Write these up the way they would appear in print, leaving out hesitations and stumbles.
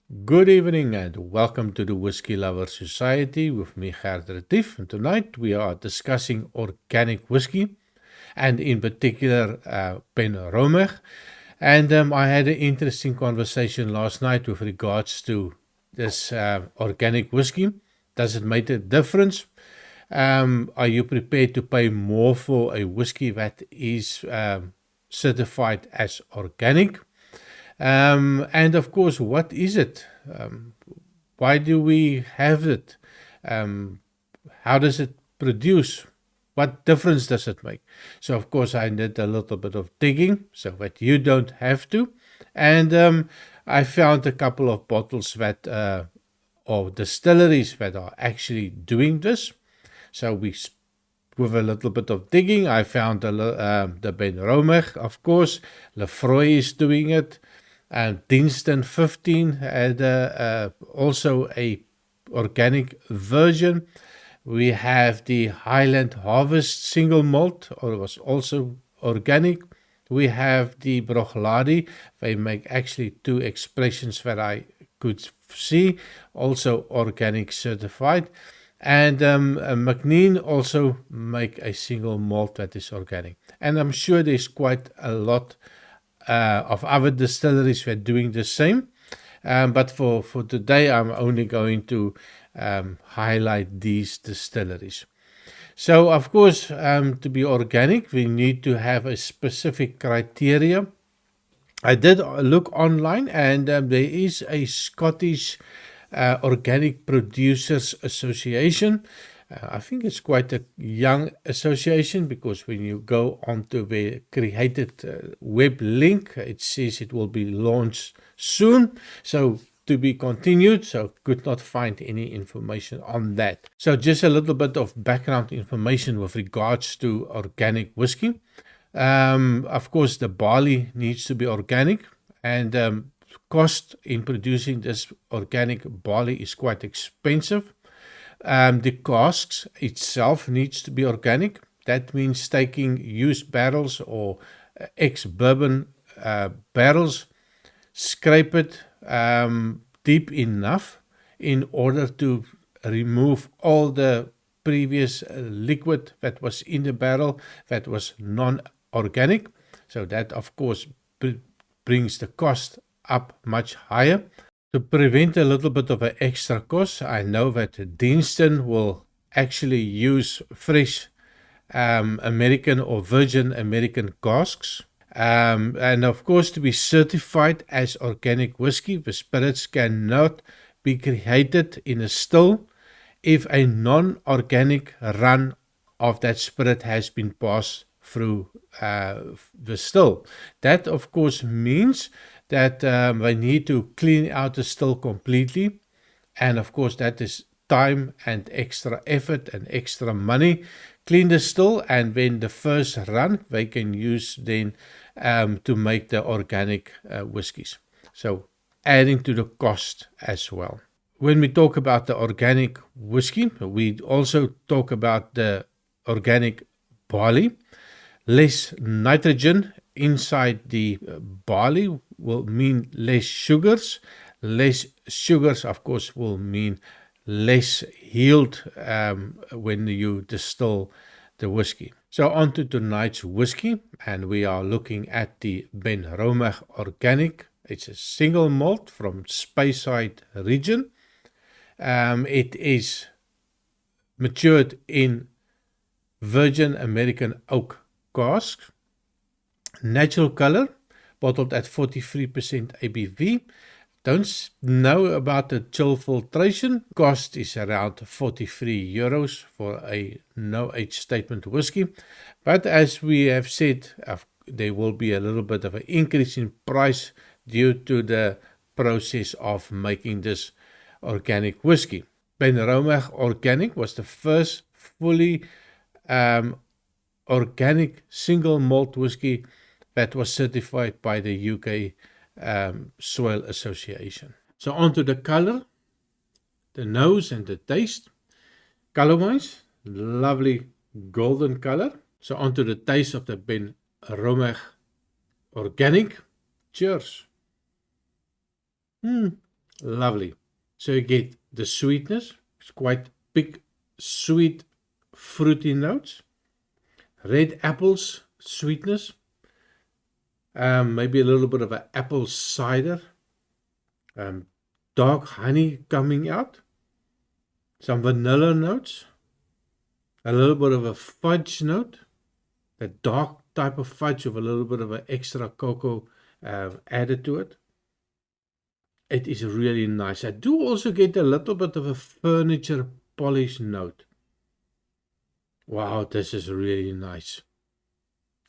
Good evening and welcome to the Whisky Lover Society with me, Gert Retief. And tonight we are discussing organic whiskey and in particular Benromach. And I had an interesting conversation last night with regards to this organic whiskey. Does it make a difference? Are you prepared to pay more for a whiskey that is certified as organic? And of course, what is it? Why do we have it? How does it produce? What difference does it make? So, of course, I did a little bit of digging so that you don't have to. And I found a couple of bottles that, or distilleries that are actually doing this. So, with a little bit of digging, I found the Benromach, of course. Lefroy is doing it. And Dinston 15 had also a organic version. We have the Highland Harvest single malt, or it was also organic. We have the Brochladi. They make actually two expressions that I could see, also organic certified. And McNean also make a single malt that is organic. And I'm sure there's quite a lot of other distilleries that are doing the same. But for today, I'm only going to highlight these distilleries. So, of course, to be organic, we need to have a specific criteria. I did look online, and there is a Scottish Organic Producers Association. I think it's quite a young association because when you go onto the created web link, it says it will be launched soon. So to be continued, so could not find any information on that. So just a little bit of background information with regards to organic whiskey. Of course, the barley needs to be organic, and cost in producing this organic barley is quite expensive. The casks itself needs to be organic. That means taking used barrels or ex-bourbon barrels, scrape it deep enough in order to remove all the previous liquid that was in the barrel that was non-organic. So that, of course, brings the cost up much higher. To prevent a little bit of an extra cost, I know that Dinston will actually use fresh American or Virgin American casks. And of course, to be certified as organic whiskey, the spirits cannot be created in a still if a non-organic run of that spirit has been passed through the still. That, of course, means that we need to clean out the still completely. And of course, that is time and extra effort and extra money. Clean the still, and when the first run, they can use then to make the organic whiskies. So adding to the cost as well. When we talk about the organic whiskey, we also talk about the organic barley. Less nitrogen inside the barley will mean less sugars. Less sugars, of course, will mean less yield when you distill the whiskey. So on to tonight's whiskey, and we are looking at the Benromach Organic. It's a single malt from Speyside region. It is matured in Virgin American oak cask. Natural color, bottled at 43% ABV. Don't know about the chill filtration. Cost is around 43 euros for a no age statement whiskey. But as we have said, there will be a little bit of an increase in price due to the process of making this organic whiskey. Benromach Organic was the first fully organic single malt whiskey that was certified by the UK Soil Association. So on to the color, the nose and the taste. Color-wise, lovely golden color. So on to the taste of the Benromach Organic. Cheers. Lovely. So you get the sweetness. It's quite big, sweet, fruity notes. Red apples, sweetness. Maybe a little bit of an apple cider. Um, dark honey coming out. Some vanilla notes. A little bit of a fudge note. A dark type of fudge with a little bit of an extra cocoa added to it. It is really nice. I do also get a little bit of a furniture polish note. Wow, this is really nice.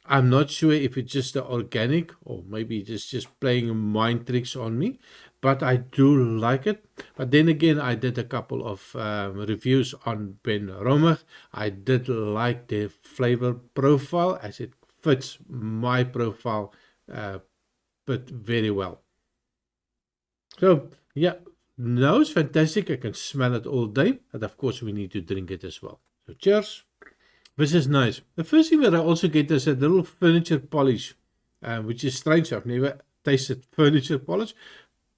I'm not sure if it's just the organic or maybe it's just playing mind tricks on me, but I do like it. But then again, I did a couple of reviews on Benromach. I did like the flavor profile as it fits my profile but very well. So, yeah, no, it's fantastic. I can smell it all day. And of course, we need to drink it as well. So, cheers. This is nice. The first thing that I also get is a little furniture polish, which is strange. I've never tasted furniture polish,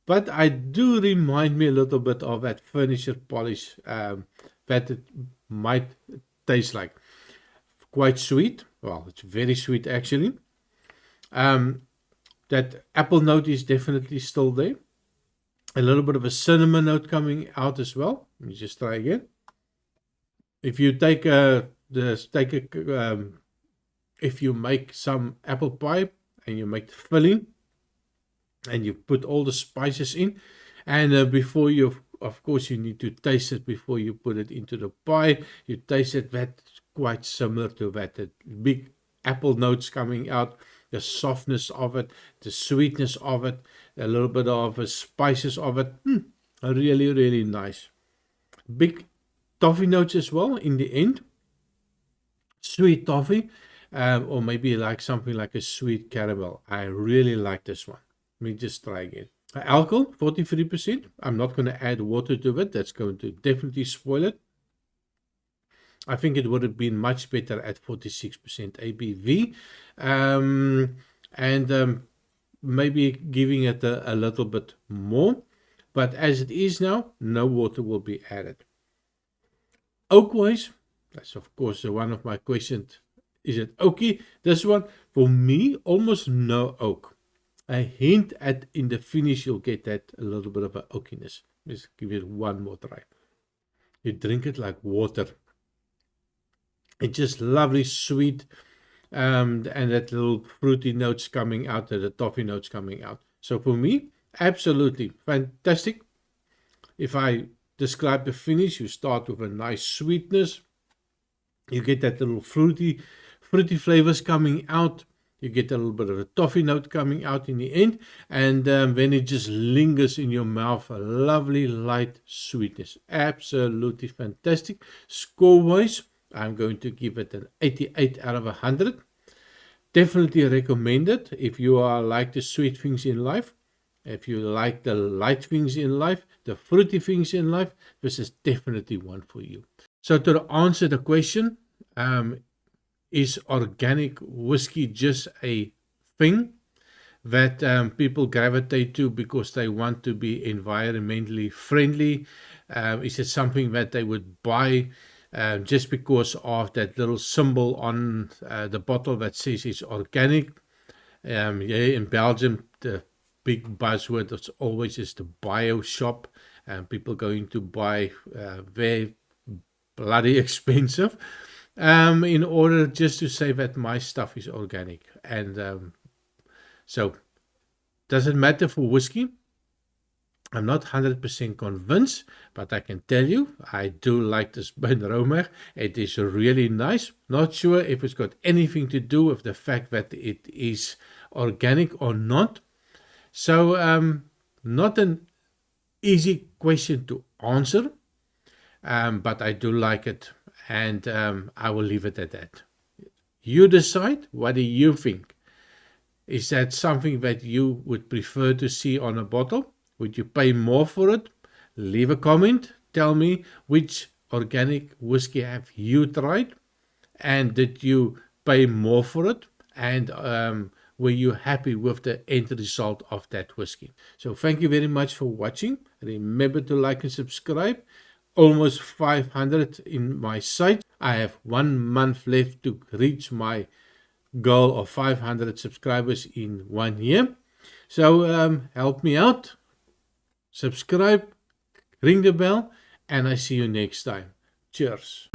but I do remind me a little bit of that furniture polish that it might taste like. Quite sweet. Well, it's very sweet actually. That apple note is definitely still there. A little bit of a cinnamon note coming out as well. Let me just try again. If you take if you make some apple pie and you make the filling and you put all the spices in, and before you, of course, you need to taste it before you put it into the pie. You taste it. That's quite similar to that. The big apple notes coming out, the softness of it, the sweetness of it, a little bit of the spices of it. Really, really nice. Big toffee notes as well in the end. Sweet toffee, or maybe like something like a sweet caramel. I really like this one. Let me just try again. Alcohol, 43%. I'm not going to add water to it. That's going to definitely spoil it. I think it would have been much better at 46% ABV. And maybe giving it a little bit more. But as it is now, no water will be added. Oak-wise, that's of course one of my questions. Is it oaky? This one, for me, almost no oak. A hint at in the finish, you'll get that a little bit of an oakiness. Let's give it one more try. You drink it like water. It's just lovely, sweet, and that little fruity notes coming out, the toffee notes coming out. So for me, absolutely fantastic. If I describe the finish, you start with a nice sweetness. You get that little fruity flavors coming out. You get a little bit of a toffee note coming out in the end, and then it just lingers in your mouth, a lovely light sweetness. Absolutely fantastic. Score-wise, I'm going to give it an 88 out of 100. Definitely recommend it if you are like the sweet things in life. If you like the light things in life, the fruity things in life, this is definitely one for you. So to answer the question, is organic whiskey just a thing that people gravitate to because they want to be environmentally friendly? Is it something that they would buy just because of that little symbol on the bottle that says it's organic? In Belgium, the big buzzword is always is the bio shop, and people going to buy very bloody expensive in order just to say that my stuff is organic. And so does it matter for whiskey? I'm not 100% convinced, but I can tell you I do like this Benromach. It is really nice. Not sure if it's got anything to do with the fact that it is organic or not. So not an easy question to answer, but I do like it, and I will leave it at that. You decide. What do you think? Is that something that you would prefer to see on a bottle? Would you pay more for it? Leave a comment. Tell me which organic whiskey have you tried, and did you pay more for it? And were you happy with the end result of that whiskey? So thank you very much for watching. Remember to like and subscribe. Almost 500 in my site. I have 1 month left to reach my goal of 500 subscribers in 1 year. So help me out. Subscribe, ring the bell, and I see you next time. Cheers.